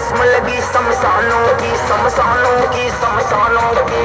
रस्म लगी शमशानों की, शमशानों की, शमशानों की।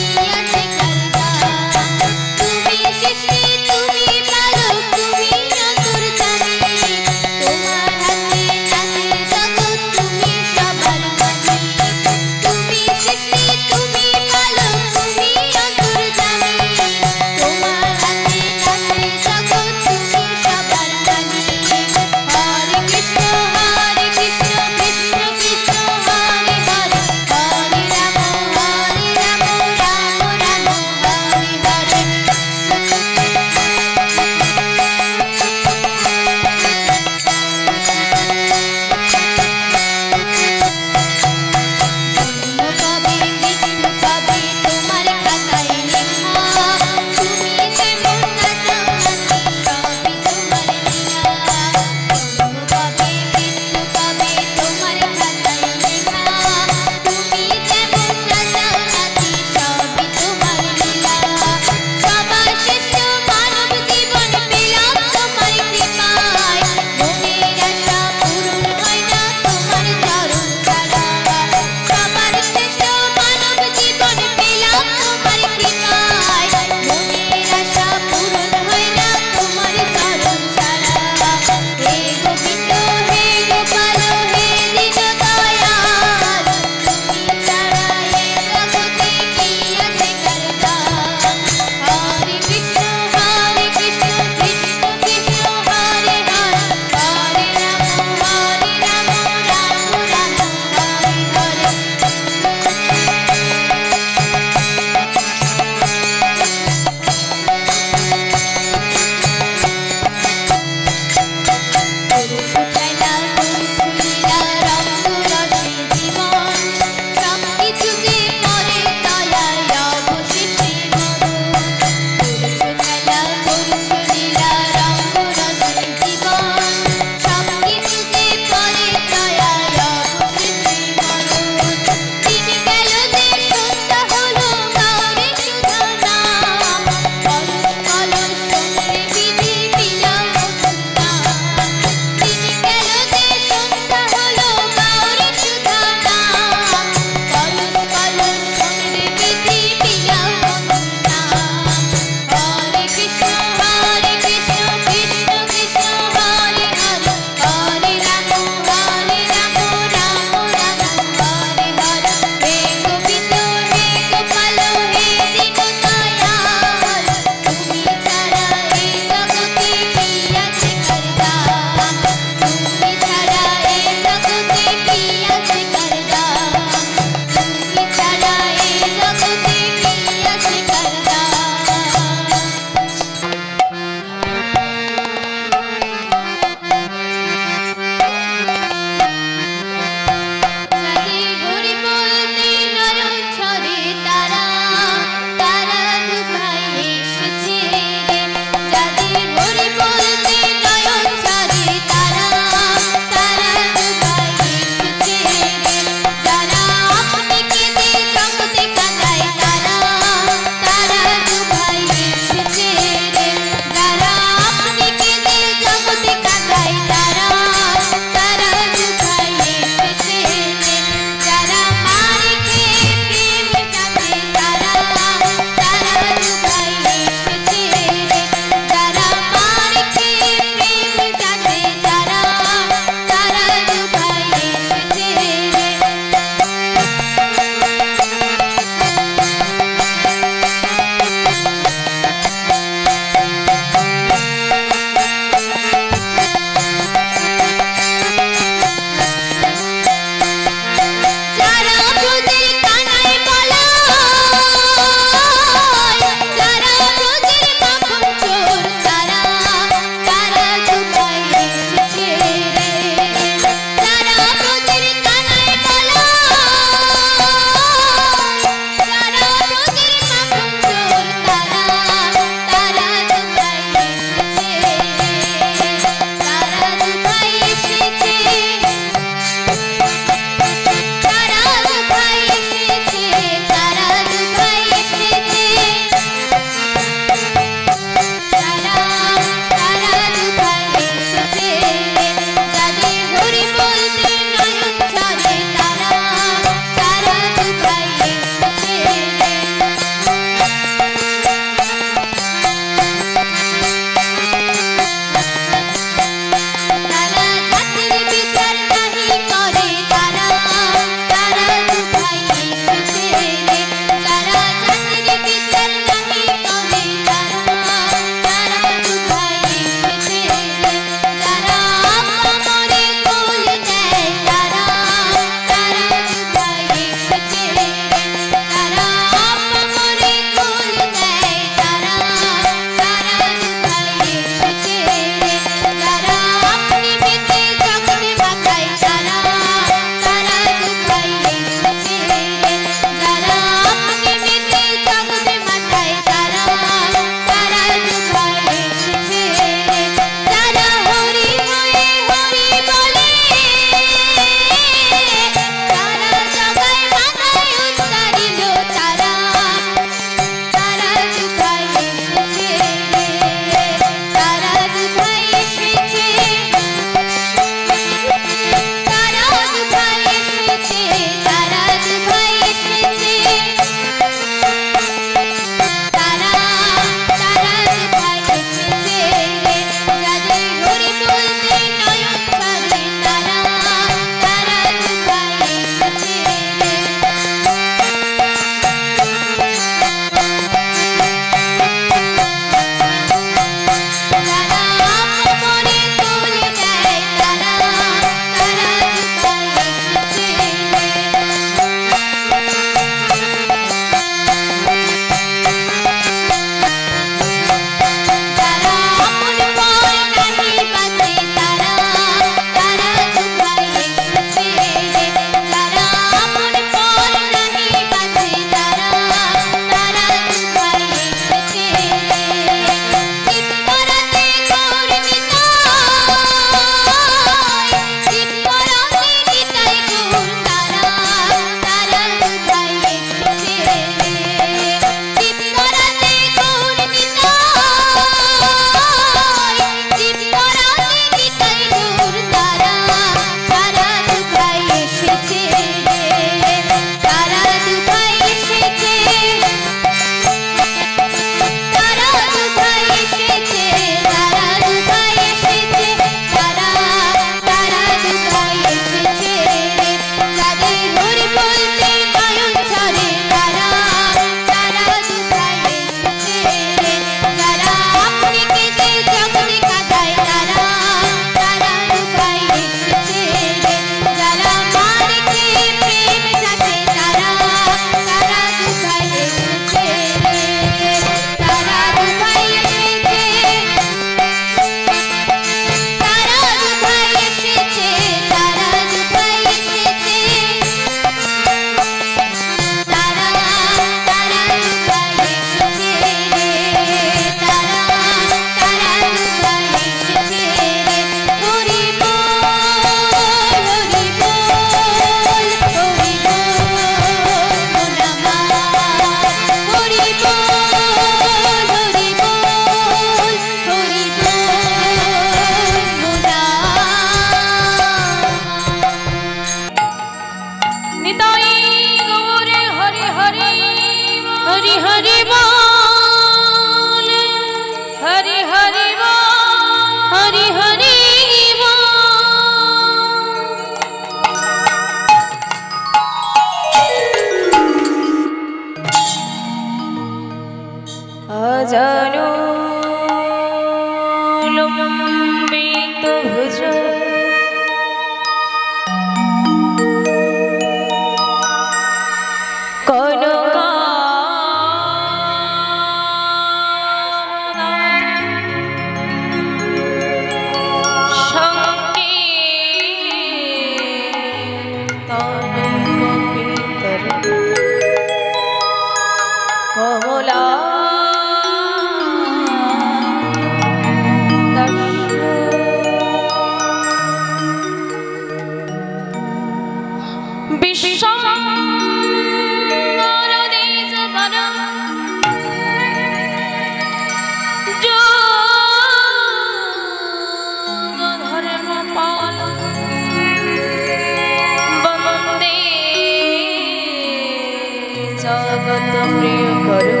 প্রিয় করো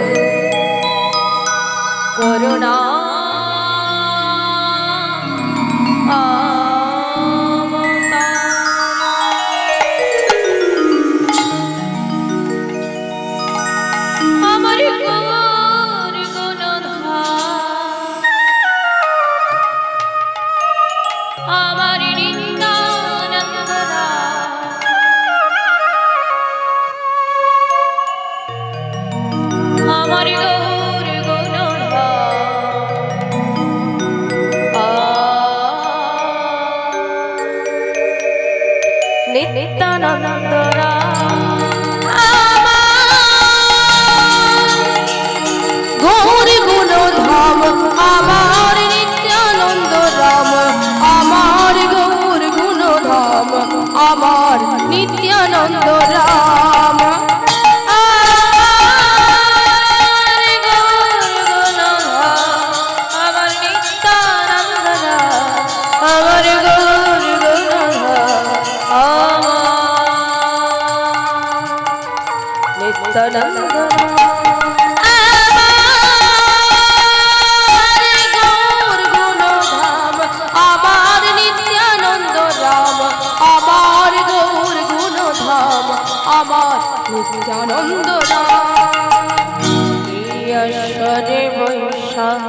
করুণা আমার গৌর গুণধাম আমার নিত্যানন্দ আমার গৌর গুণধাম নিত্যানন্দ গৌর গুণধাম আমার নিত্যানন্দ রাম আমার গৌর গুণধাম আমার নিত্যানন্দ রাম আমার নিত্যানন্দ রাম আমার গৌর গুণধাম আমার নিত্যানন্দ আমার নিত্যানন্দ ঈশ্বরে বৈশাখ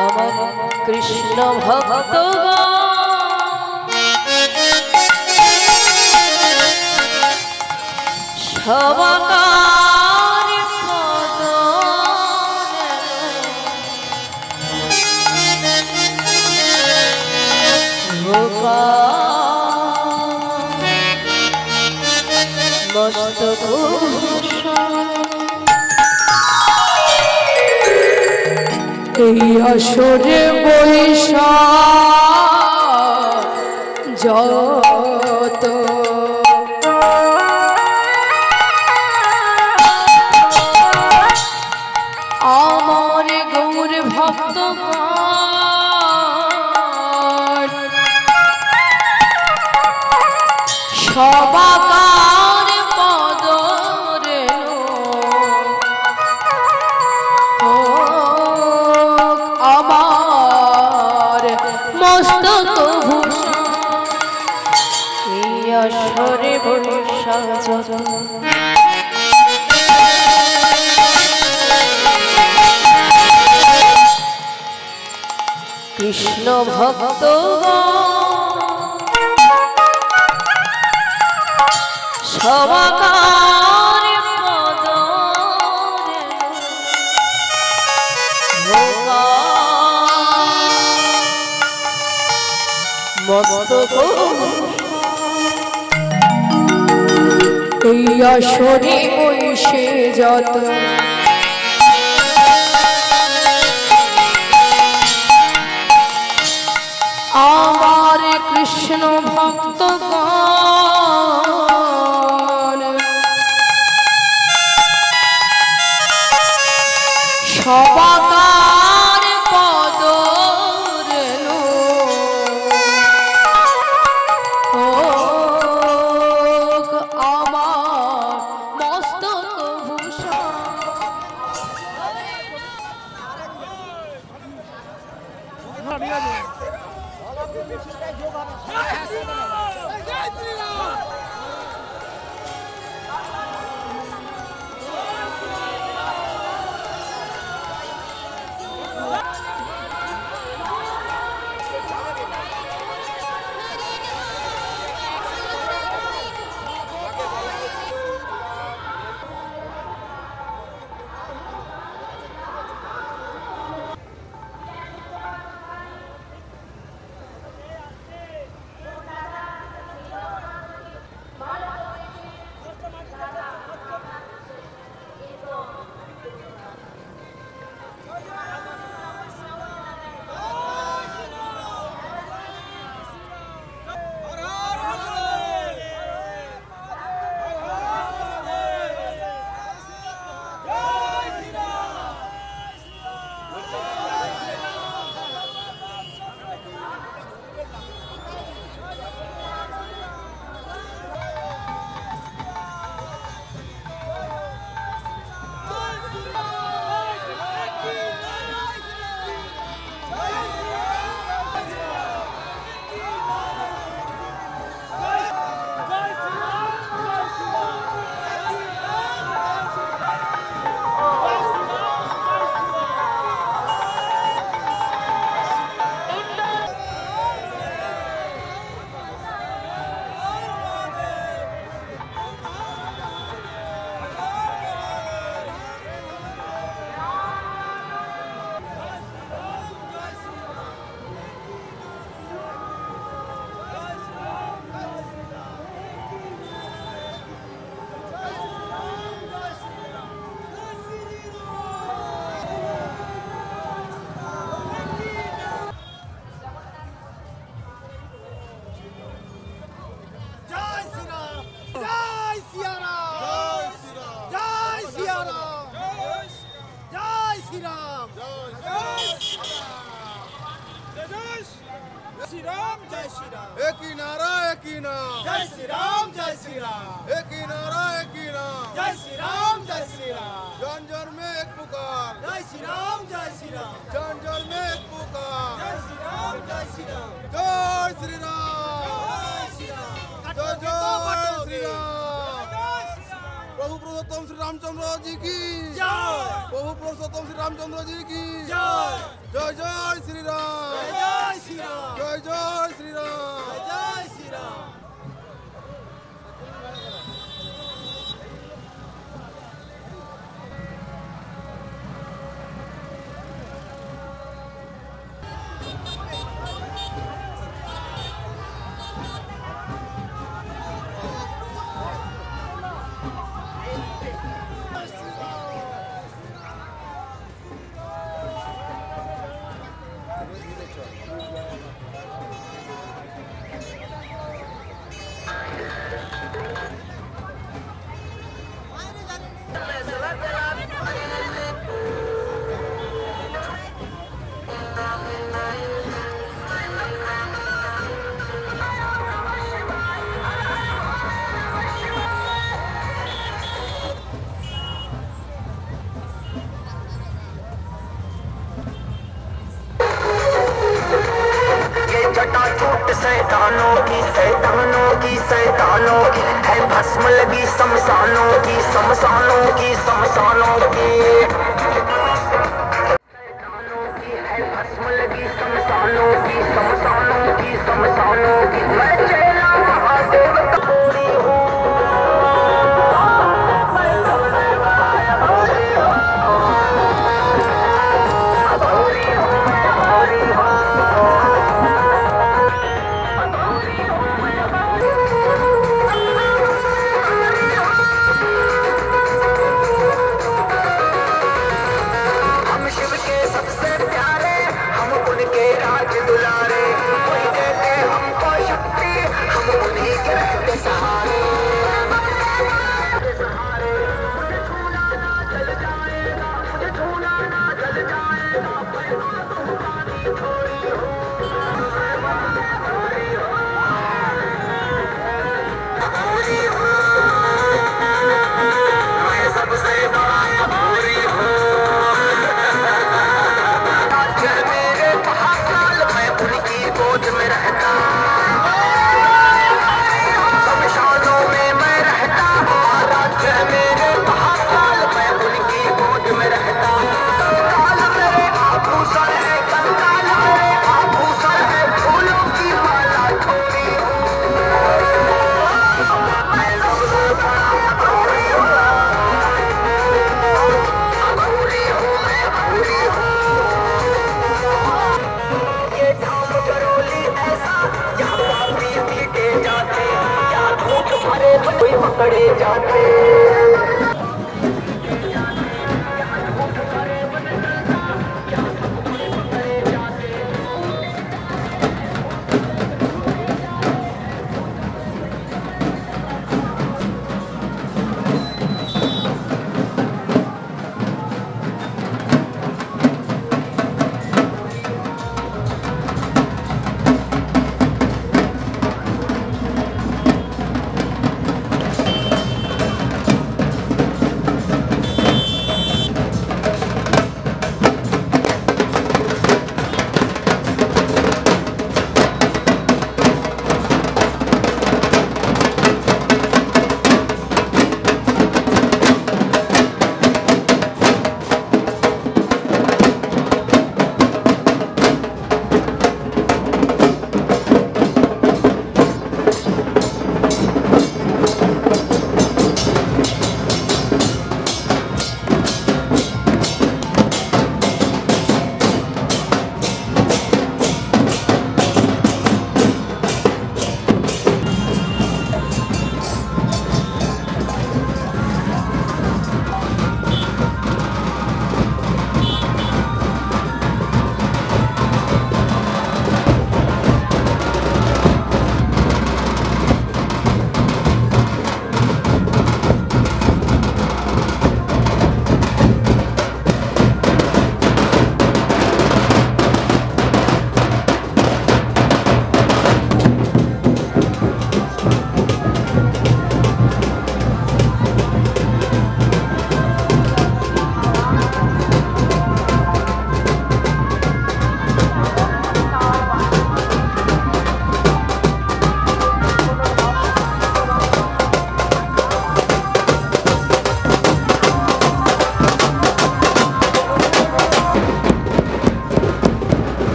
আমার কৃষ্ণ ভক্ত সবাকার পদ মস্তক এই আসরে বৈশাখ যত আমার গৌর ভক্ত সবাকার পদ আমার মস্তক ভূষণ এই আসরে বৈশাখ কৃষ্ণ ভক্ত সবাকার পদ মস্তক এই আসরে বৈশে যত আমার কৃষ্ণ ভক্ত সবাকার পদ রেণু আমার মস্তক ভূষণ श्री राम श्री राम जय श्री राम एक ही नारा एक ही नाम जय श्री राम जय श्री राम एक ही नारा एक ही नाम जय श्री राम जय श्री राम जन जन में एक पुकार जय श्री राम जय श्री राम जन जन में एक पुकार जय श्री राम जय श्री राम जय श्री राम जय श्री राम जय जय श्री राम प्रभु पुरुषोत्तम श्री रामचंद्र जी की जय प्रभु पुरुषोत्तम श्री रामचंद्र जी की जय जय जय श्री राम जय श्री राम जय जय श्री राम जय श्री राम छूट शैतानों की शैतानों की शैतानों की है भस्म लगी शमशानों की शमशानों की शमशानों की शैतानों की है भस्म लगी शमशानों की शमशानों की शमशानों की मैं चेला महादेव का पूरी हूँ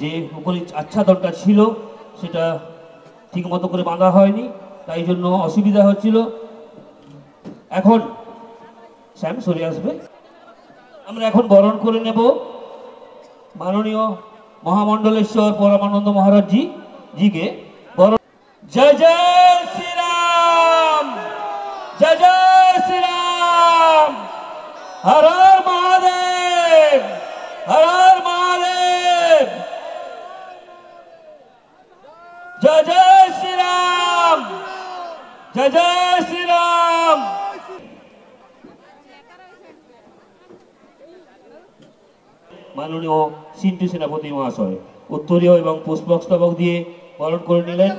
যে উপরে আচ্ছাদনটা ছিল সেটা ঠিক মতো করে বাঁধা হয়নি, তাই জন্য অসুবিধা হচ্ছিল। এখন শ্যাম সরে আসবে। আমরা এখন বরণ করে নেব মাননীয় মহামণ্ডলেশ্বর পরমানন্দ মহারাজ জিকে বরণ। জয় জয় শ্রীরাম, জয় জয় শ্রীরাম, হর হর মহাদেব, হর হর মহাদেব, জয় জয় শ্রীরাম, জয় জয় শ্রীরাম। মাননীয় সিন্টু সেনাপতি মহাশয় উত্তরীয় এবং পুষ্পস্তবক দিয়ে বরণ করে নিলেন।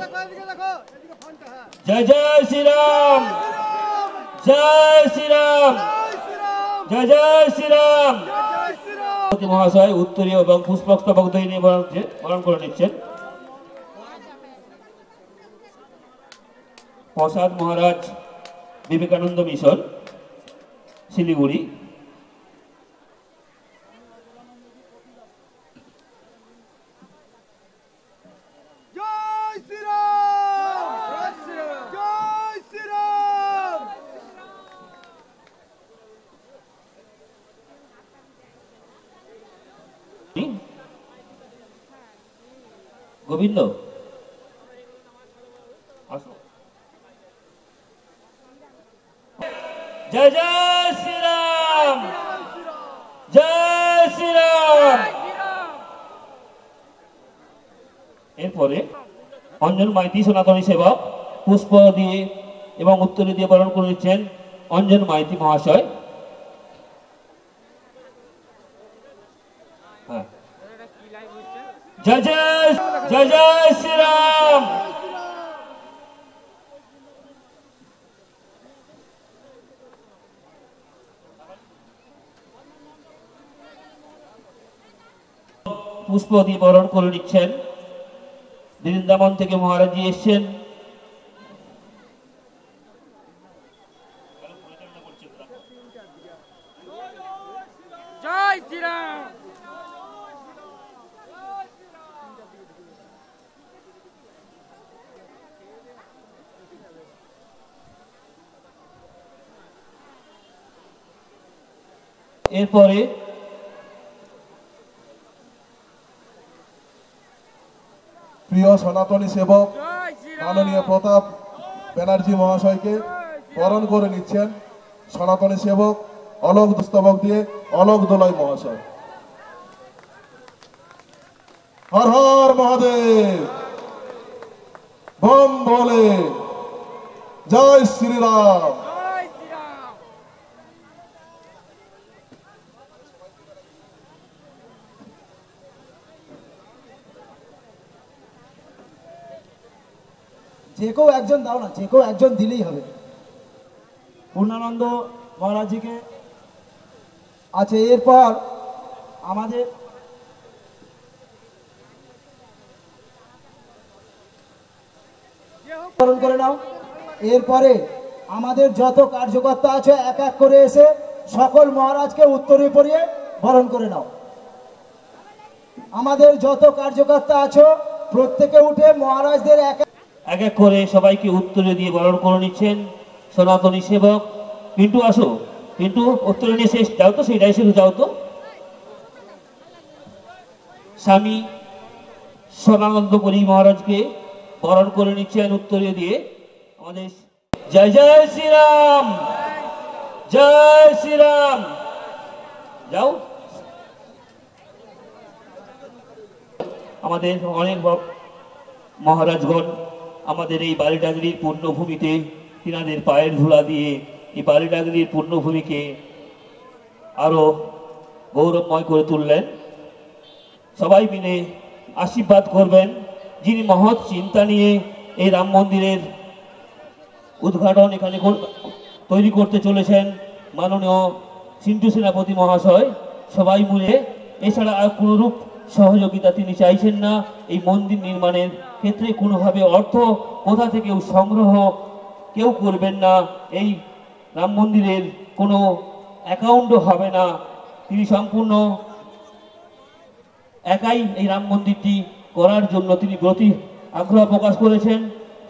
জয় জয় শ্রীরাম, জয় শ্রীরাম, জয় জয় শ্রীরাম। মহাশয় উত্তরীয় এবং পুষ্পস্তবক দিয়ে নিয়ে বরণ করে নিচ্ছেন। প্রসাদ মহারাজ বিবেকানন্দ মিশন শিলিগুড়ি। জয় শ্রীরাম, জয় শ্রীরাম। গোবিন্দ আসো। জয় জয় শ্রীরাম, জয় শ্রীরাম। এরপরে অঞ্জন মাইতি সনাতনী সেবক পুষ্প দিয়ে এবং উত্তরে দিয়ে বরণ করে নিচ্ছেন অঞ্জন মাইতি মহাশয়। হ্যাঁ, জয় জয়, জয় জয় শ্রীরাম। পুষ্প দিয়ে বরণ করে নিচ্ছেন। বৃন্দাবন থেকে মহারাজজি এসছেন। জয় শ্রীরাম। এরপরে প্রিয় সনাতনী সেবক জয় শ্রীরাম। মাননীয় প্রতাপ ব্যানার্জি মহাশয়কে বরণ করে নিচ্ছেন সনাতনী সেবক অলোক দুস্তবক দিয়ে অলোক দোলাই মহাশয়। হর হর মহাদেব, বম বলে, জয় শ্রীরাম। জয় শ্রীরাম। যে কেউ একজন দাও না, যে কেউ একজন দিলেই হবে। পূর্ণানন্দ মহারাজজিকে আছে। এরপর আমাদের বরণ করে নাও। এরপরে আমাদের যত কার্যকর্তা আছে এক এক করে এসে সকল মহারাজকে উত্তরে পরিয়ে বরণ করে নাও। আমাদের যত কার্যকর্তা আছো প্রত্যেকে উঠে মহারাজদের এক এক এক করে সবাইকে উত্তরে দিয়ে বরণ করে নিচ্ছেন সনাতনী সেবক। পিন্টু আসো, পিন্টু উত্তরে নিয়ে শেষ যাও তো, সেইটাই শুধু যাও তো। স্বামী সনানন্দপুরী মহারাজকে বরণ করে নিচ্ছেন উত্তরে দিয়ে আমাদের। জয় জয় শ্রীরাম, জয় শ্রীরাম। যাও। আমাদের অনেক মহারাজগণ আমাদের এই বালিডাগরির পূর্ণভূমিতে তিনাদের পায়ের ধুলা দিয়ে এই বালিডাগরির পূর্ণভূমিকে আরো গৌরবময় করে তুললেন। সবাই মিলে আশীর্বাদ করবেন যিনি মহৎ চিন্তা নিয়ে এই রাম মন্দিরের উদ্ঘাটন এখানে তৈরি করতে চলেছেন মাননীয় সিন্টু সেনাপতি মহাশয়। সবাই মিলে, এছাড়া আর কোনরূপ সহযোগিতা তিনি চাইছেন না। এই মন্দির নির্মাণের ক্ষেত্রে কোনোভাবে অর্থ কোথা থেকেও সংগ্রহ কেউ করবেন না। এই রাম মন্দিরের কোনো অ্যাকাউন্টও হবে না। তিনি সম্পূর্ণ একাই এই রাম মন্দিরটি করার জন্য তিনি প্রতি আগ্রহ প্রকাশ করেছেন।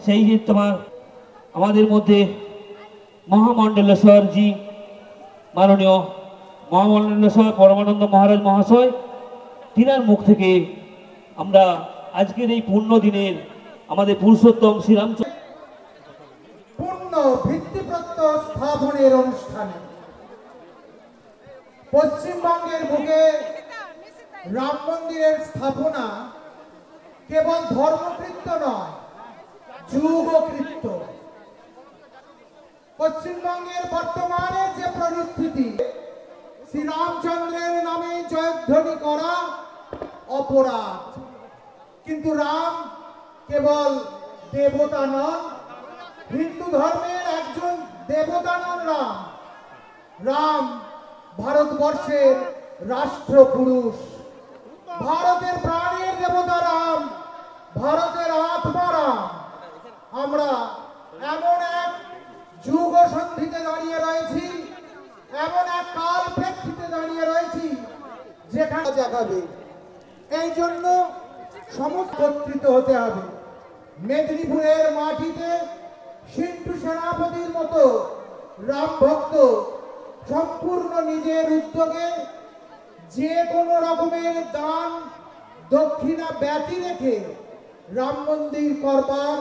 সেই যে তোমার আমাদের মধ্যে মহামণ্ডলেশ্বরজি, মাননীয় মহামণ্ডলেশ্বর পরমানন্দ মহারাজ মহাশয়, তিনার মুখ থেকে আমরা আজকের এই পূর্ণ দিনের আমাদের পুরুষোত্তম শ্রীরামচন্দ্র পূর্ণ ভিত্তিপ্রত্যয় স্থাপনের অনুষ্ঠানে পশ্চিমবঙ্গের বুকে রাম মন্দিরের স্থাপনা কেবল ধর্মকৃত্য নয়, যুগকৃত্য। পশ্চিমবঙ্গের বর্তমানে যে পরিস্থিতি, শ্রীরামচন্দ্রের নামে জয়ধ্বনি করা অপরাধ, কিন্তু রাম কেবল দেবতা নন, হিন্দু ধর্মের একজন দেবতা নন। রাম রাম ভারতবর্ষের রাষ্ট্রপুরুষ, ভারতের প্রাণের দেবতা রাম, ভারতের আত্মা রাম। আমরা এমন এক যুগ সন্ধিতে দাঁড়িয়ে রয়েছি, এমন এক কাল প্রেক্ষিতে দাঁড়িয়ে রয়েছি যেখানে জাগাবে। এই জন্য সমস্ত হতে হবে। মেদিনীপুরের মাটিতে সিন্ধু সেনাপতির মতো রাম ভক্ত সম্পূর্ণ নিজের উদ্যোগে যে কোনো রকমের দান দক্ষিণা ব্যতি রেখে রাম মন্দির করবার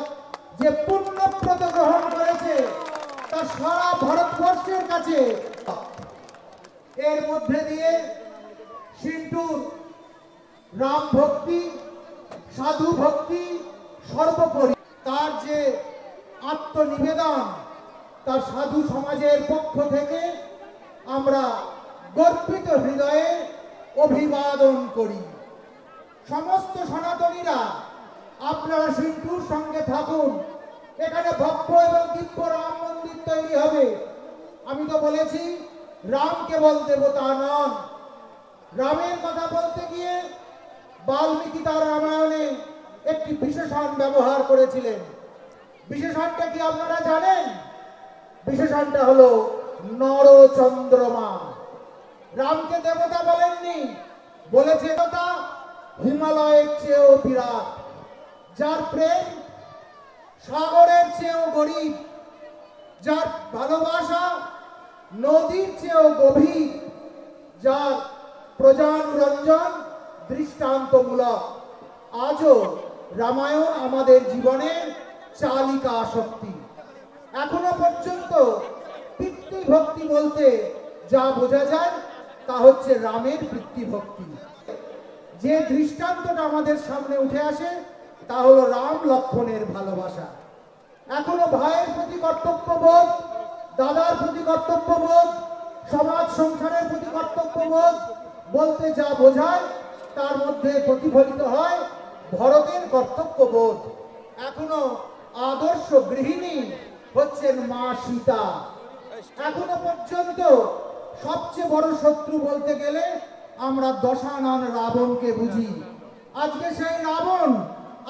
যে পুণ্যব্রত গ্রহণ করেছে তা সারা ভারতবর্ষের কাছে। এর মধ্যে দিয়ে সিন্ধুর রাম ভক্তি, সাধু ভক্তি সর্বোপরি, তার যে আত্মনিবেদন, তার সাধু সমাজের পক্ষ থেকে আমরা গর্বিত হৃদয়ে অভিবাদন করি। সমস্ত সনাতনীরা আপনারা সিন্ধুর সঙ্গে থাকুন, এখানে ভব্য এবং দিব্য রাম মন্দির তৈরি হবে। আমি তো বলেছি রাম কেবল দেবতা নন। রামের কথা বলতে গিয়ে বাল্মীকি তার রামায়ণে একটি বিশেষণ ব্যবহার করেছিলেন। বিশেষণটা কি আপনারা জানেন? বিশেষণটা হলো নরচন্দ্রমা। রামকে দেবতা বলেননি, বলেছে দেবতা হিমালয়ের চেয়েও বিরাট, যার প্রেম সাগরের চেয়েও গভীর, যার ভালোবাসা নদীর চেয়েও গভীর, যার প্রজানুরঞ্জন দৃষ্টান্তমূলক। আজও রামায়ণ আমাদের জীবনের চালিকা শক্তি। এখনো পর্যন্ত পিতৃভক্তি বলতে যা বোঝা যায় তা হচ্ছে রামের পিতৃভক্তি। যে দৃষ্টান্তটা আমাদের সামনে উঠে আসে তা হলো রাম লক্ষ্মণের ভালোবাসা। এখনো ভাইয়ের প্রতি কর্তব্যবোধ, দাদার প্রতি কর্তব্যবোধ, সমাজ সংসারের প্রতি কর্তব্যবোধ বলতে যা বোঝায় তার মধ্যে প্রতিফলিত হয় ভরতের কর্তব্যবোধ। এখনো আদর্শ গৃহিণী হচ্ছেন মা সীতা। এখনো পর্যন্ত সবচেয়ে বড় শত্রু বলতে গেলে আমরা দশানন রাবণকে বুঝি। আজকে সেই রাবণ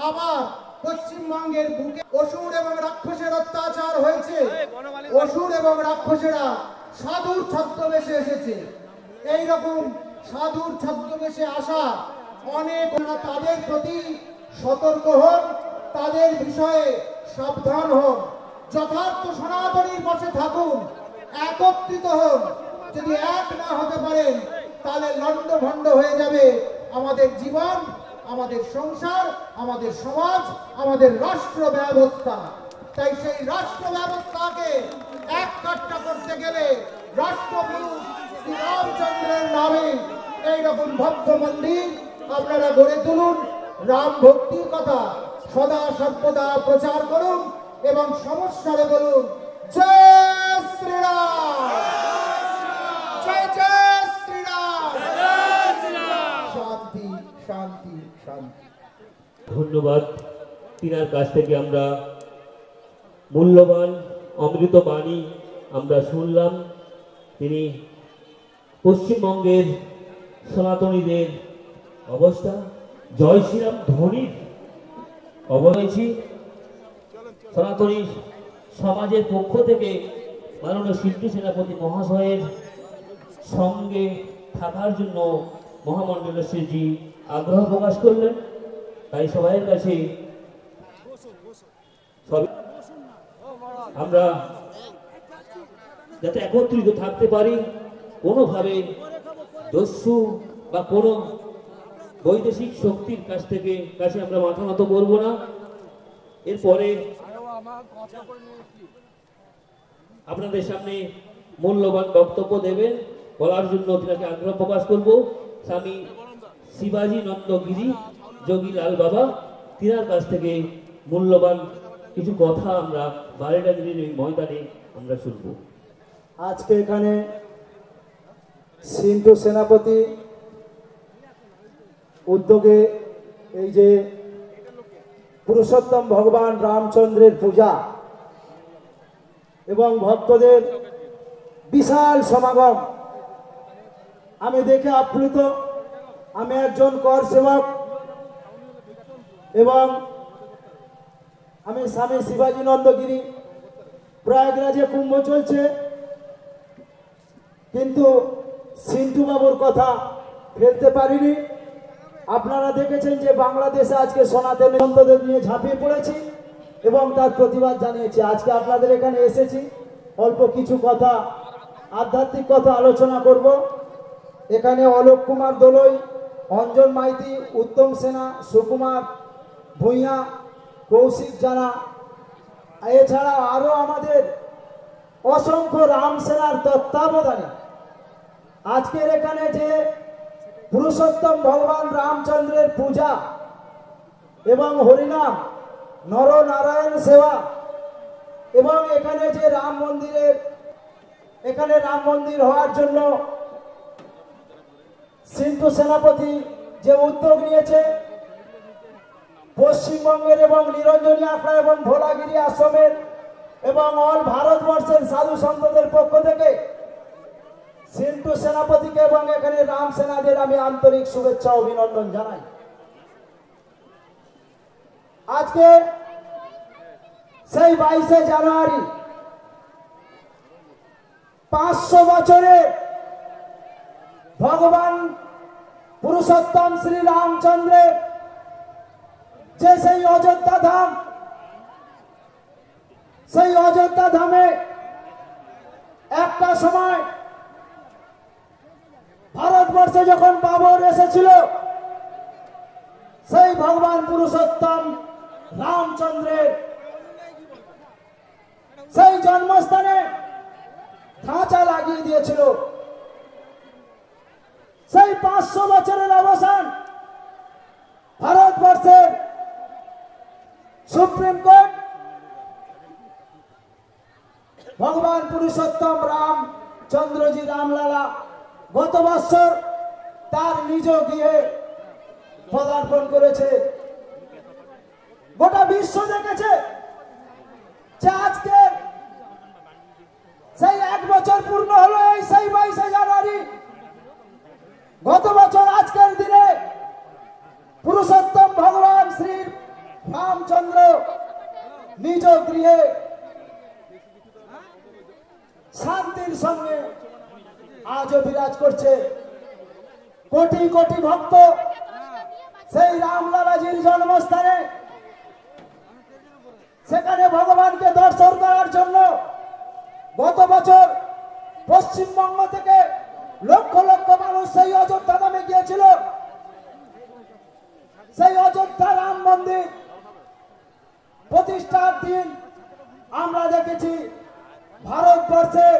আবার পশ্চিমবঙ্গের বুকে অসুর এবং রাক্ষসের অত্যাচার হয়েছে। অসুর এবং রাক্ষসেরা সাধুর ছদ্মবেশে এসেছে। এইরকম সাধুর ছদ্মবেশে আসা অনেক, তাদের প্রতি সতর্ক হন, তাদের বিষয়ে সাবধান হন, যথার্থ সনাতনীর পাশে থাকুন, একত্রিত হন। যদি এক না হতে পারেন তাহলে লণ্ডভণ্ড হয়ে যাবে আমাদের জীবন, আমাদের সংসার, আমাদের সমাজ, আমাদের রাষ্ট্র ব্যবস্থা। তাই সেই রাষ্ট্র ব্যবস্থাকে এক কাট্টা করতে গেলে রাষ্ট্রগুরু শ্রীরামচন্দ্রের নামে এইরকম ভব্য মন্দির আপনারা গড়ে তুলুন। রাম ভক্তির কথা সদা সর্বদা প্রচার করুন এবং সমস্যারে বলুন জয় শ্রীরাম, জয় জয় শ্রীরাম, শান্তি শান্তি শান্তি। ধন্যবাদ। তিনার কাছ থেকে আমরা মূল্যবান অমৃত বাণী আমরা শুনলাম। তিনি পশ্চিমবঙ্গের সনাতনীদের অবস্থা, জয় শ্রীরাম ধ্বনির অবহেছি সনাতনী সমাজের পক্ষ থেকে মাননীয় সিন্ধু সেনাপতি মহাশয়ের সঙ্গে থাকার জন্য মহামণ্ডলেশ্বরজি আগ্রহ প্রকাশ করলেন। তাই সবাইয়ের কাছে আমরা যাতে একত্রিত থাকতে পারি, কোনোভাবে দস্যু বা কোনো বৈদেশিক শক্তির কাছে আমরা মাথা নত করবো না। এরপরে আপনাদের সামনে মূল্যবান বক্তব্য দেবেন, বলার জন্য তিনাকে আগ্রহ প্রকাশ করব স্বামী শিবাজী নন্দগিরি যোগী লাল বাবা। তিনার কাছ থেকে মূল্যবান কিছু কথা আমরা বারেডাগিরির এই ময়দানে আমরা শুনব। আজকে এখানে সিন্টু সেনাপতি উদ্যোগে এই যে পুরুষোত্তম ভগবান রামচন্দ্রের পূজা এবং ভক্তদের বিশাল সমাগম আমি দেখে আপ্লুত। আমি একজন কর সেবক এবং আমি স্বামী শিবাজী নন্দগিরি। প্রয়াগরাজে কুম্ভ চলছে, কিন্তু সিন্টু বাবুর কথা ফেলতে পারিনি। আপনারা দেখেছেন যে বাংলাদেশে আজকে সনাতনী সন্তদের নিয়ে ঝাঁপিয়ে পড়েছি এবং তার প্রতিবাদ জানিয়েছি। আজকে আপনাদের এখানে এসেছি, অল্প কিছু কথা আধ্যাত্মিক কথা আলোচনা করব। এখানে অলোক কুমার দোলই, অঞ্জন মাইতি, উত্তম সেনা, সুকুমার ভূঁইয়া, কৌশিক জানা, এছাড়া আরো আমাদের অসংখ্য রাম সেনার তত্ত্বাবধানে আজকের এখানে যে পুরুষোত্তম ভগবান রামচন্দ্রের পূজা এবং হরিনাম নরনারায়ণ সেবা এবং এখানে যে রাম মন্দির হওয়ার জন্য সিন্টু সেনাপতি যে উদ্যোগ নিয়েছে, পশ্চিমবঙ্গের এবং নিরঞ্জনী আখড়া এবং ভোলাগিরি আশ্রমের এবং অল ভারতবর্ষের সাধু সন্তদের পক্ষ থেকে সিন্টু সেনাপতিকে এবং এখানে রাম সেনাদের আমি আন্তরিক শুভেচ্ছা অভিনন্দন জানাই। আজকে সেই 22শে জানুয়ারি 500 বছরের ভগবান পুরুষোত্তম শ্রী রামচন্দ্রের যে সেই অযোধ্যা ধাম, সেই অযোধ্যা ধামে একটা সময় ভারতবর্ষে যখন বাবর এসেছিল, সেই ভগবান পুরুষোত্তম রামচন্দ্রের সেই জন্মস্থানে ধাঁচা লাগিয়ে দিয়েছিল। সেই 500 বছরের অবসান ভারতবর্ষের সুপ্রিম কোর্ট ভগবান পুরুষোত্তম রামচন্দ্রজি রামলালা গত বছর তার নিজ গৃহে পদার্পণ করেছে। গোটা বিশ্ব দেখেছে যে আজকে সেই 1 বছর পূর্ণ হলো এই সেই 22শে জানুয়ারি। গত বছর আজকের দিনে পুরুষোত্তম ভগবান শ্রী রামচন্দ্র নিজ গৃহে শান্তির সঙ্গে আজও বিরাজ করছে। কোটি কোটি ভক্ত সেই রামলালাজির জন্মস্থানে সেখানে ভগবানকে দর্শন করার জন্য গত বছর পশ্চিমবঙ্গ থেকে লক্ষ লক্ষ মানুষ সেই অযোধ্যা ধামে গিয়েছিল। সেই অযোধ্যা রাম মন্দির প্রতিষ্ঠার দিন আমরা দেখেছি ভারতবর্ষের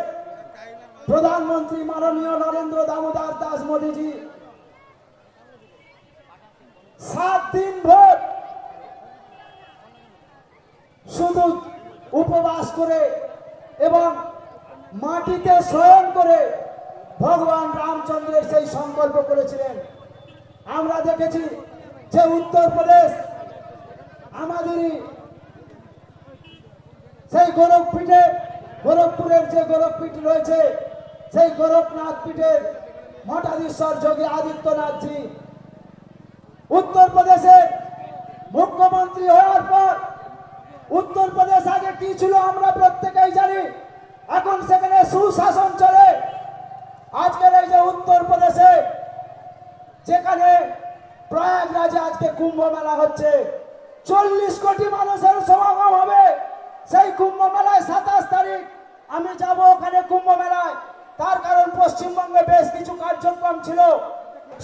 প্রধানমন্ত্রী মাননীয় নরেন্দ্র দামোদর দাস মোদীজি 7 দিন ভোর শুধু উপবাস করে এবং মাটিতে শয়ন করে ভগবান রামচন্দ্রের সেই সংকল্প করেছিলেন। আমরা দেখেছি যে উত্তরপ্রদেশ আমাদেরই সেই গোরখপুরের যে গোরখপীঠ রয়েছে, সেই গোরখনাথ পীঠের মঠাধীশ্বর যোগী আদিত্যনাথজি উত্তরপ্রদেশের মুখ্যমন্ত্রী হওয়ার পর উত্তরপ্রদেশ আগে কি ছিল আমরা প্রত্যেকেই জানি। এখন সেখানে সুশাসন চলে। আজকের এই যে উত্তরপ্রদেশে যেখানে প্রয়াগরাজে আজকে কুম্ভ মেলা হচ্ছে, 40 কোটি মানুষের সমাগম হবে সেই কুম্ভ মেলায়। 27 তারিখ আমি যাব ওখানে কুম্ভ মেলায়, তার কারণ পশ্চিমবঙ্গে বেশ কিছু কার্যক্রম ছিল।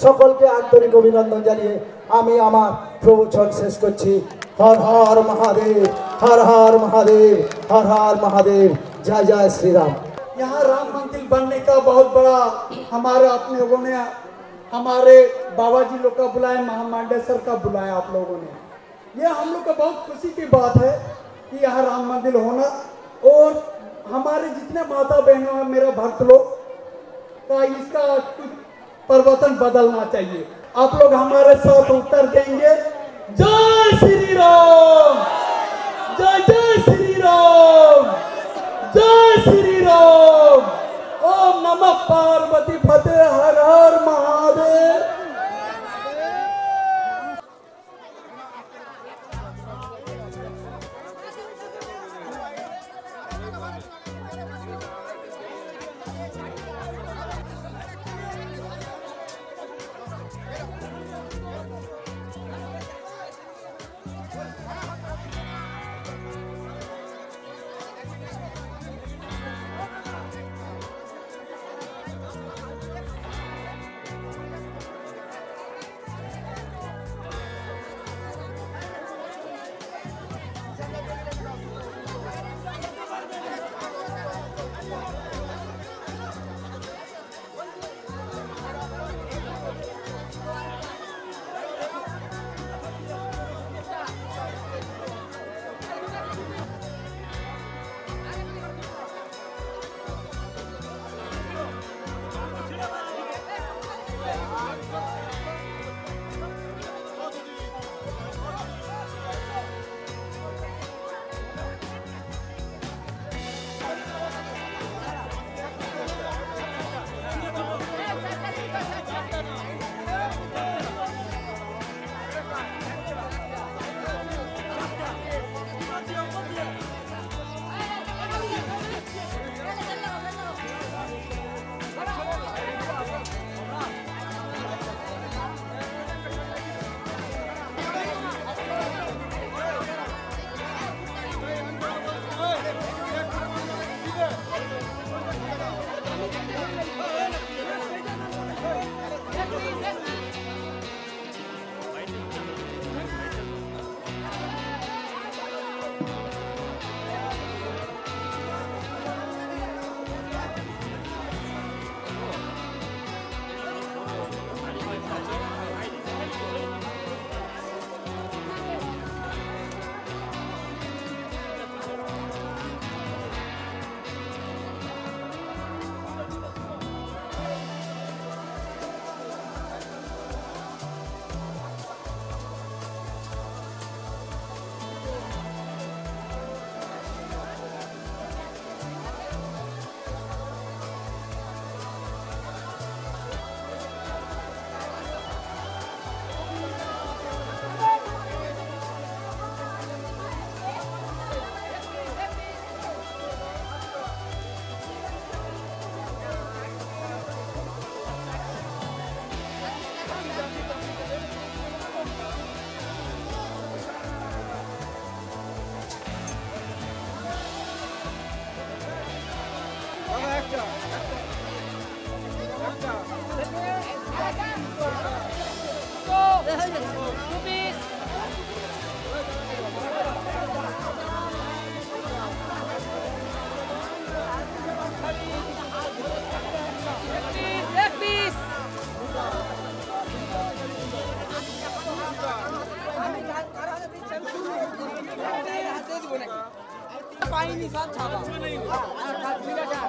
সকলকে আন্তরিক অভিনন্দন জানিয়ে আমি আমার প্রবচন শেষ করছি। হর হর মহাদেব, হর হর মহাদেব, হর হর মহাদেব, जय जय श्री राम। यहाँ राम मंदिर बनने का बहुत बड़ा हमारे आप लोगों ने, हमारे बाबा जी लोग का बुलाया, महामांडेश्वर का बुलाया आप लोगों ने। ये हम लोग का बहुत खुशी की बात है कि यहाँ राम मंदिर होना, और हमारे जितने माता बहनों हैं, मेरा भक्त लोग का इसका परिवर्तन बदलना चाहिए। आप लोग हमारे साथ उत्तर देंगे। जय श्री राम, जय जय श्री राम, जय श्री राम। ओम नमः पार्वती फतेह, हर हर महादेव। পাইনি সব ছাপা ঠিক আছে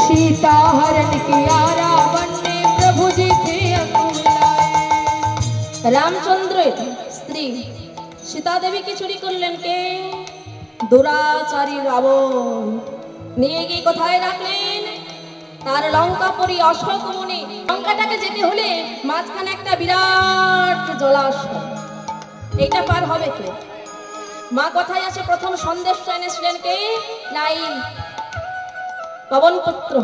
सीता हरण किया रावण ने प्रभु जी थे अकुलाए। रामचंद्र स्त्री सीता देवी की चुरी करलेन के दुराचारी रावण নিয়ে গিয়ে কোথায় রাখলেন? তার লঙ্কাপুরী অশোক মুনি। লঙ্কাটাকে যেতে হলে মাঝখানে একটা বিরাট জলাশয়, এইটা পার হবে কে? মা কোথায় আছে? প্রথম সন্দেশ এনেছিলেন কে? নাই পবন পুত্র।